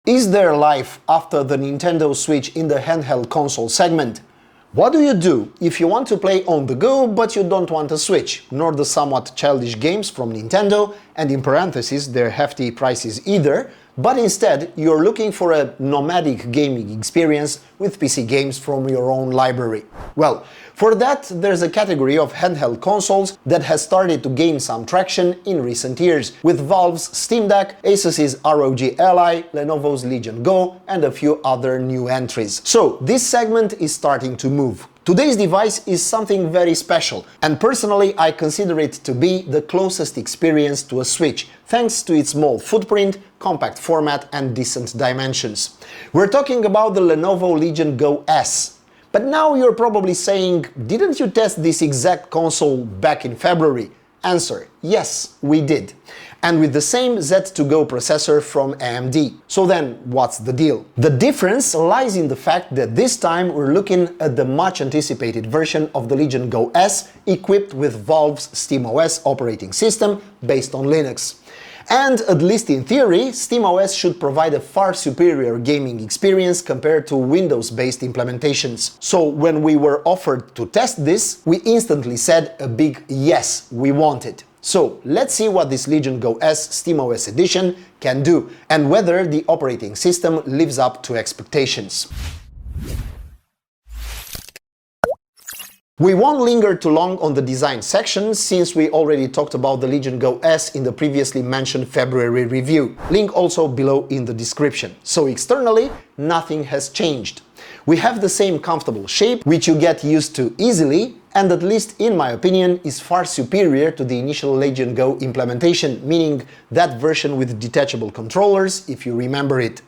Is there life after the Nintendo Switch in the handheld console segment? What do you do if you want to play on the go but you don't want a Switch, nor the somewhat childish games from Nintendo, and in parentheses their hefty prices either, but instead you're looking for a nomadic gaming experience with PC games from your own library? Well, for that there's a category of handheld consoles that has started to gain some traction in recent years, with Valve's Steam Deck, Asus's ROG Ally, Lenovo's Legion Go, and a few other new entries. So this segment is starting to move. Today's device is something very special, and personally I consider it to be the closest experience to a Switch, thanks to its small footprint, compact format and decent dimensions. We're talking about the Lenovo Legion Go S. But now you're probably saying, didn't you test this exact console back in February? Answer: yes, we did. And with the same Z2Go processor from AMD. So then, what's the deal? The difference lies in the fact that this time we're looking at the much anticipated version of the Legion Go S equipped with Valve's SteamOS operating system based on Linux. And at least in theory, SteamOS should provide a far superior gaming experience compared to Windows-based implementations. So when we were offered to test this, we instantly said a big yes, we want it. So let's see what this Legion Go S SteamOS edition can do, and whether the operating system lives up to expectations. We won't linger too long on the design section, since we already talked about the Legion Go S in the previously mentioned February review. Link also below in the description. So externally, nothing has changed. We have the same comfortable shape, which you get used to easily, and at least in my opinion is far superior to the initial Legion Go implementation, meaning that version with detachable controllers, if you remember it.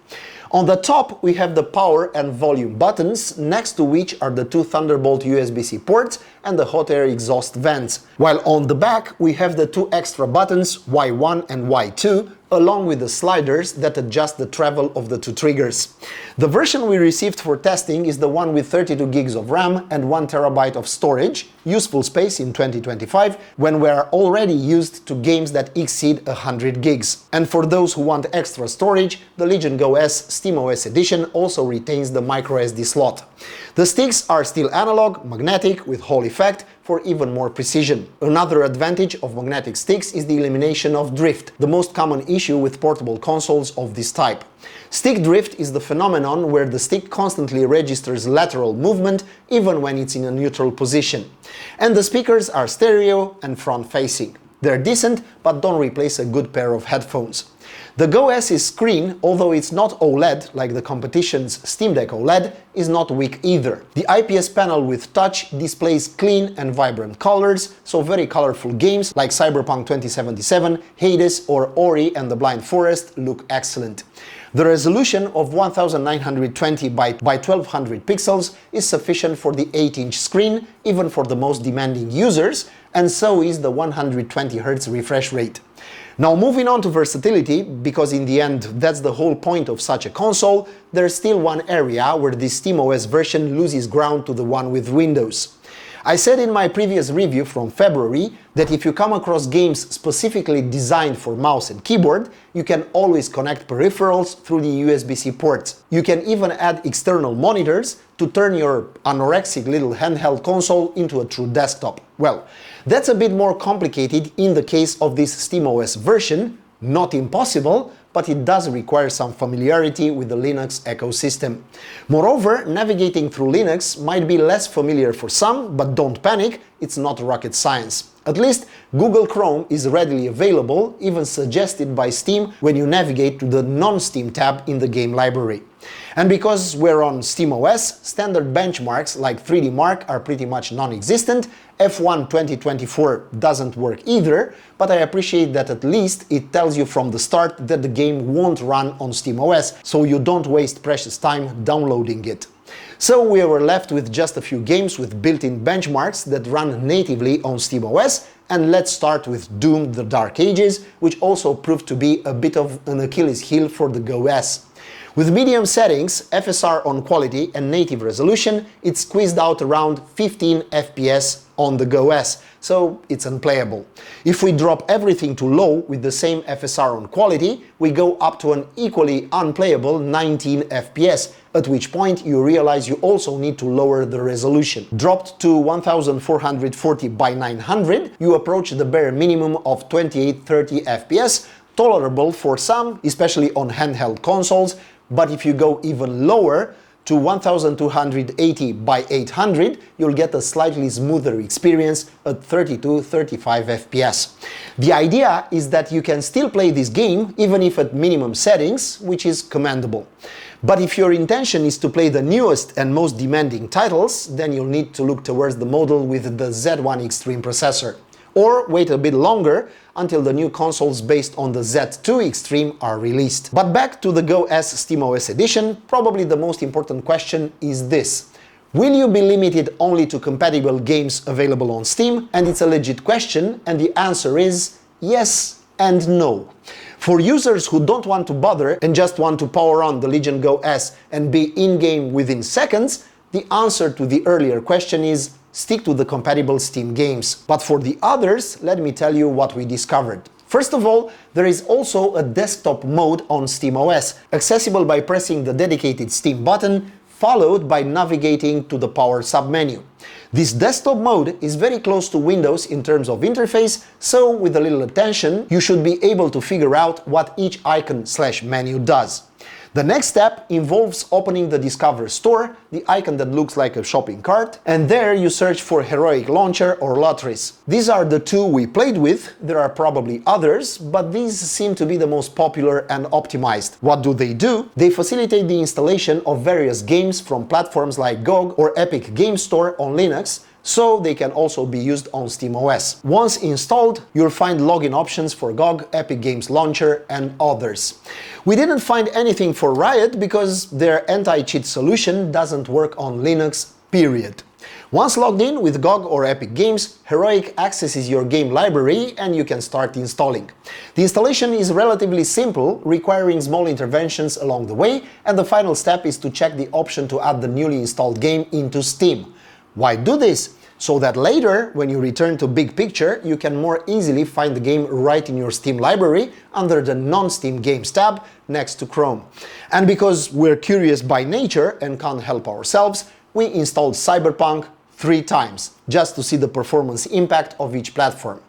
On the top we have the power and volume buttons, next to which are the two Thunderbolt USB-C ports and the hot air exhaust vents, while on the back we have the two extra buttons Y1 and Y2, along with the sliders that adjust the travel of the two triggers. The version we received for testing is the one with 32 gigs of RAM and 1 terabyte of storage, useful space in 2025, when we are already used to games that exceed 100 gigs. And for those who want extra storage, the Legion Go S SteamOS edition also retains the microSD slot. The sticks are still analog, magnetic, with Hall effect, for even more precision. Another advantage of magnetic sticks is the elimination of drift, the most common issue with portable consoles of this type. Stick drift is the phenomenon where the stick constantly registers lateral movement even when it's in a neutral position. And the speakers are stereo and front-facing. They're decent, but don't replace a good pair of headphones. The Go S's screen, although it's not OLED like the competition's Steam Deck OLED, is not weak either. The IPS panel with touch displays clean and vibrant colors, so very colorful games like Cyberpunk 2077, Hades or Ori and the Blind Forest look excellent. The resolution of 1920 by 1200 pixels is sufficient for the 8-inch screen, even for the most demanding users, and so is the 120Hz refresh rate. Now moving on to versatility, because in the end that's the whole point of such a console, there's still one area where the SteamOS version loses ground to the one with Windows. I said in my previous review from February that if you come across games specifically designed for mouse and keyboard, you can always connect peripherals through the USB-C ports. You can even add external monitors to turn your anorexic little handheld console into a true desktop. Well, that's a bit more complicated in the case of this SteamOS version, not impossible, but it does require some familiarity with the Linux ecosystem. Moreover, navigating through Linux might be less familiar for some, but don't panic, it's not rocket science. At least Google Chrome is readily available, even suggested by Steam when you navigate to the non-Steam tab in the game library. And because we're on SteamOS, standard benchmarks like 3D Mark are pretty much non-existent, F1 2024 doesn't work either, but I appreciate that at least it tells you from the start that the game won't run on SteamOS, so you don't waste precious time downloading it. So we were left with just a few games with built-in benchmarks that run natively on SteamOS, and let's start with Doom: The Dark Ages, which also proved to be a bit of an Achilles heel for the Go S. With medium settings, FSR on quality and native resolution, it squeezed out around 15 FPS on the Go S, so it's unplayable. If we drop everything to low with the same FSR on quality, we go up to an equally unplayable 19 FPS, at which point you realize you also need to lower the resolution. Dropped to 1440 by 900, you approach the bare minimum of 28-30 FPS, tolerable for some, especially on handheld consoles, but if you go even lower, to 1280 by 800, you'll get a slightly smoother experience at 32-35 FPS. The idea is that you can still play this game even if at minimum settings, which is commendable. But if your intention is to play the newest and most demanding titles, then you'll need to look towards the model with the Z1 Extreme processor. Or wait a bit longer until the new consoles based on the Z2 Extreme are released. But back to the Go S SteamOS edition, probably the most important question is this. Will you be limited only to compatible games available on Steam? And it's a legit question, and the answer is yes and no. For users who don't want to bother and just want to power on the Legion Go S and be in-game within seconds, the answer to the earlier question is stick to the compatible Steam games. But for the others, let me tell you what we discovered. First of all, there is also a desktop mode on SteamOS, accessible by pressing the dedicated Steam button, followed by navigating to the Power submenu. This desktop mode is very close to Windows in terms of interface, so with a little attention, you should be able to figure out what each icon/menu does. The next step involves opening the Discover store, the icon that looks like a shopping cart, and there you search for Heroic Launcher or Lotteries. These are the two we played with. There are probably others, but these seem to be the most popular and optimized. What do? They facilitate the installation of various games from platforms like GOG or Epic Game Store on Linux, so they can also be used on SteamOS. Once installed, you'll find login options for GOG, Epic Games Launcher, and others. We didn't find anything for Riot because their anti-cheat solution doesn't work on Linux, period. Once logged in with GOG or Epic Games, Heroic accesses your game library and you can start installing. The installation is relatively simple, requiring small interventions along the way, and the final step is to check the option to add the newly installed game into Steam. Why do this? So that later, when you return to Big Picture, you can more easily find the game right in your Steam library under the Non-Steam Games tab next to Chrome. And because we're curious by nature and can't help ourselves, we installed Cyberpunk 3 times, just to see the performance impact of each platform.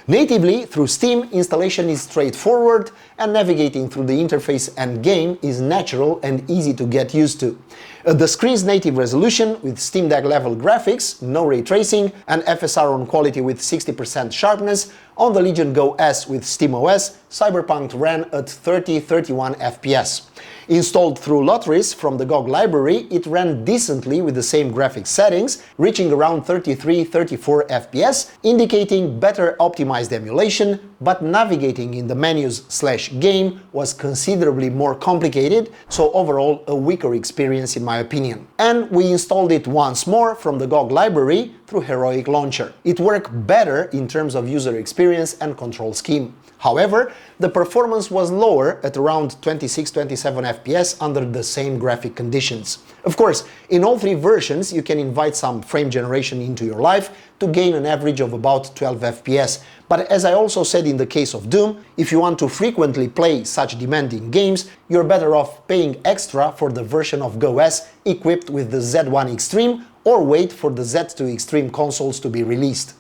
Natively, through Steam, installation is straightforward and navigating through the interface and game is natural and easy to get used to. At the screen's native resolution with Steam Deck level graphics, no ray tracing, and FSR on quality with 60% sharpness, on the Legion Go S with SteamOS, Cyberpunk ran at 30-31 FPS. Installed through Lotteries from the GOG library, it ran decently with the same graphics settings, reaching around 33-34 FPS, indicating better optimized emulation, but navigating in the menus/game was considerably more complicated, so overall a weaker experience in my opinion. And we installed it once more from the GOG library through Heroic Launcher. It worked better in terms of user experience and control scheme. However, the performance was lower at around 26-27 FPS under the same graphic conditions. Of course, in all three versions you can invite some frame generation into your life to gain an average of about 12 FPS. But as I also said in the case of Doom, if you want to frequently play such demanding games, you're better off paying extra for the version of Go S equipped with the Z1 Extreme or wait for the Z2 Extreme consoles to be released.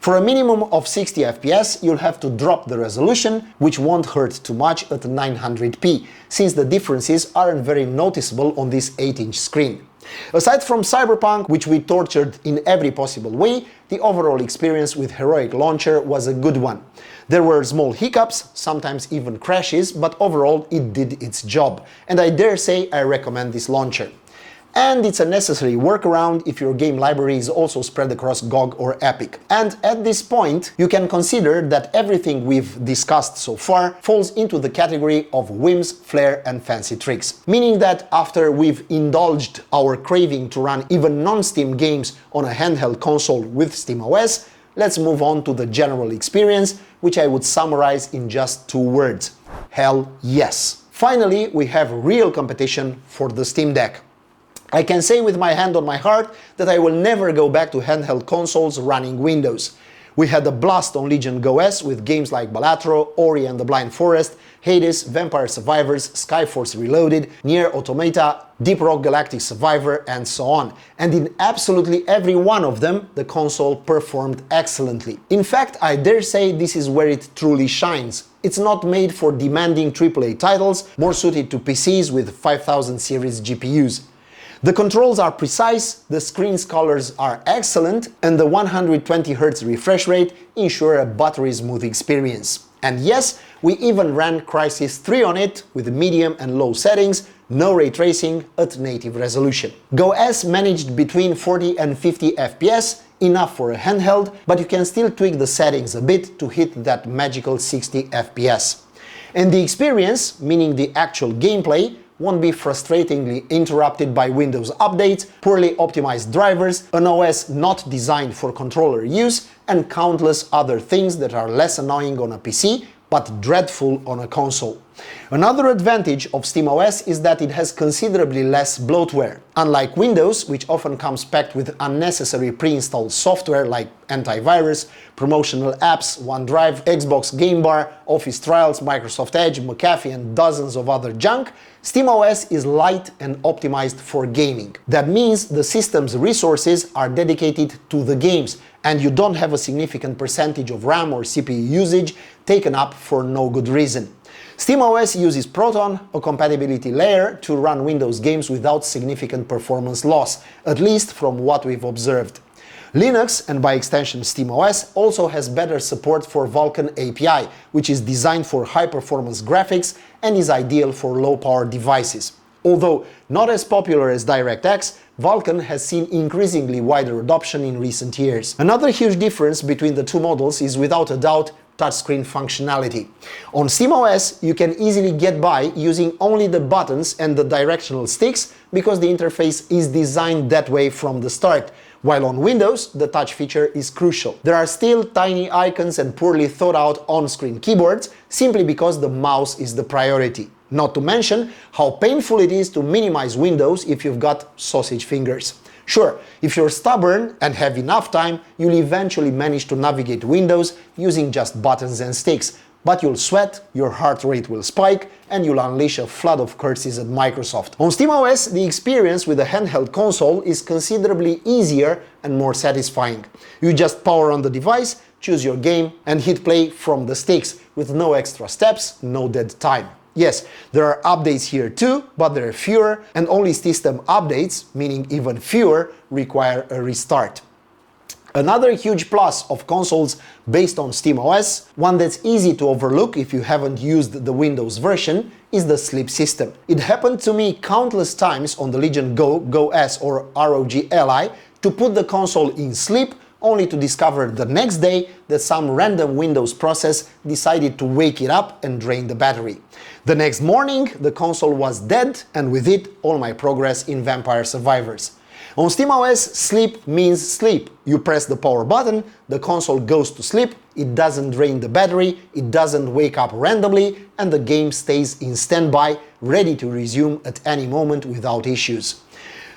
For a minimum of 60 FPS, you'll have to drop the resolution, which won't hurt too much at 900p, since the differences aren't very noticeable on this 8-inch screen. Aside from Cyberpunk, which we tortured in every possible way, the overall experience with Heroic Launcher was a good one. There were small hiccups, sometimes even crashes, but overall it did its job, and I dare say I recommend this launcher. And it's a necessary workaround if your game library is also spread across GOG or Epic. And at this point, you can consider that everything we've discussed so far falls into the category of whims, flair and fancy tricks. Meaning that after we've indulged our craving to run even non-Steam games on a handheld console with SteamOS, let's move on to the general experience, which I would summarize in just 2 words. Hell yes! Finally, we have real competition for the Steam Deck. I can say with my hand on my heart that I will never go back to handheld consoles running Windows. We had a blast on Legion Go S with games like Balatro, Ori and the Blind Forest, Hades, Vampire Survivors, Skyforce Reloaded, Nier Automata, Deep Rock Galactic Survivor and so on. And in absolutely every one of them, the console performed excellently. In fact, I dare say this is where it truly shines. It's not made for demanding AAA titles, more suited to PCs with 5000 series GPUs. The controls are precise, the screen's colors are excellent, and the 120Hz refresh rate ensure a buttery smooth experience. And yes, we even ran Crysis 3 on it with medium and low settings, no ray tracing at native resolution. Go S managed between 40 and 50 FPS, enough for a handheld, but you can still tweak the settings a bit to hit that magical 60 FPS. And the experience, meaning the actual gameplay, won't be frustratingly interrupted by Windows updates, poorly optimized drivers, an OS not designed for controller use, and countless other things that are less annoying on a PC, but dreadful on a console. Another advantage of SteamOS is that it has considerably less bloatware. Unlike Windows, which often comes packed with unnecessary pre-installed software like antivirus, promotional apps, OneDrive, Xbox Game Bar, Office Trials, Microsoft Edge, McAfee and dozens of other junk, SteamOS is light and optimized for gaming. That means the system's resources are dedicated to the games, and you don't have a significant percentage of RAM or CPU usage taken up for no good reason. SteamOS uses Proton, a compatibility layer, to run Windows games without significant performance loss, at least from what we've observed. Linux, and by extension SteamOS, also has better support for Vulkan API, which is designed for high-performance graphics and is ideal for low-power devices. Although not as popular as DirectX, Vulkan has seen increasingly wider adoption in recent years. Another huge difference between the two models is without a doubt touchscreen functionality. On SteamOS, you can easily get by using only the buttons and the directional sticks because the interface is designed that way from the start, while on Windows, the touch feature is crucial. There are still tiny icons and poorly thought out on-screen keyboards simply because the mouse is the priority. Not to mention how painful it is to minimize Windows if you've got sausage fingers. Sure, if you're stubborn and have enough time, you'll eventually manage to navigate Windows using just buttons and sticks, but you'll sweat, your heart rate will spike, and you'll unleash a flood of curses at Microsoft. On SteamOS, the experience with a handheld console is considerably easier and more satisfying. You just power on the device, choose your game, and hit play from the sticks, with no extra steps, no dead time. Yes, there are updates here too, but there are fewer, and only system updates, meaning even fewer, require a restart. Another huge plus of consoles based on SteamOS, one that's easy to overlook if you haven't used the Windows version, is the sleep system. It happened to me countless times on the Legion Go, Go S or ROG Ally to put the console in sleep, only to discover the next day that some random Windows process decided to wake it up and drain the battery. The next morning, the console was dead, and with it, all my progress in Vampire Survivors. On SteamOS, sleep means sleep. You press the power button, the console goes to sleep, it doesn't drain the battery, it doesn't wake up randomly, and the game stays in standby, ready to resume at any moment without issues.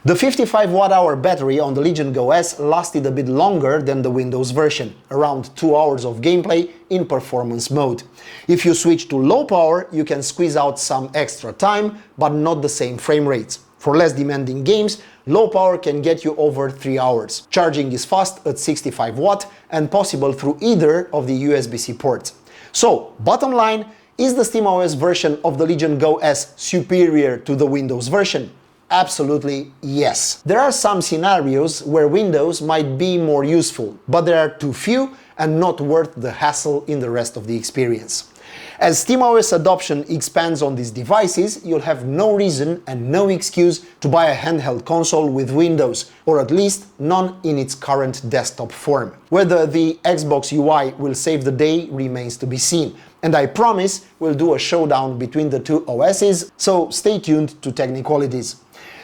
The 55 Wh battery on the Legion Go S lasted a bit longer than the Windows version, around 2 hours of gameplay in performance mode. If you switch to low power, you can squeeze out some extra time, but not the same frame rates. For less demanding games, low power can get you over 3 hours. Charging is fast at 65 watt and possible through either of the USB-C ports. So, bottom line, is the SteamOS version of the Legion Go S superior to the Windows version? Absolutely yes. There are some scenarios where Windows might be more useful, but there are too few and not worth the hassle in the rest of the experience. As SteamOS adoption expands on these devices, you'll have no reason and no excuse to buy a handheld console with Windows, or at least none in its current desktop form. Whether the Xbox UI will save the day remains to be seen, and I promise we'll do a showdown between the two OSs, so stay tuned to Technicalities.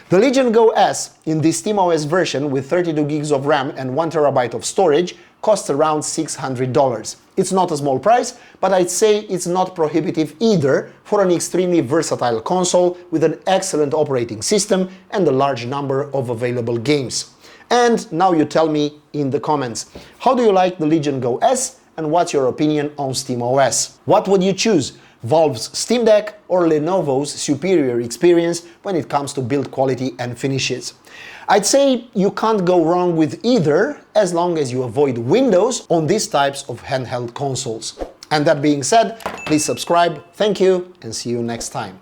The Legion Go S in the SteamOS version with 32 GB of RAM and 1 TB of storage costs around $600. It's not a small price, but I'd say it's not prohibitive either for an extremely versatile console with an excellent operating system and a large number of available games. And now you tell me in the comments, how do you like the Legion Go S and what's your opinion on SteamOS? What would you choose? Valve's Steam Deck or Lenovo's superior experience when it comes to build quality and finishes? I'd say you can't go wrong with either as long as you avoid Windows on these types of handheld consoles. And that being said, please subscribe, thank you, and see you next time.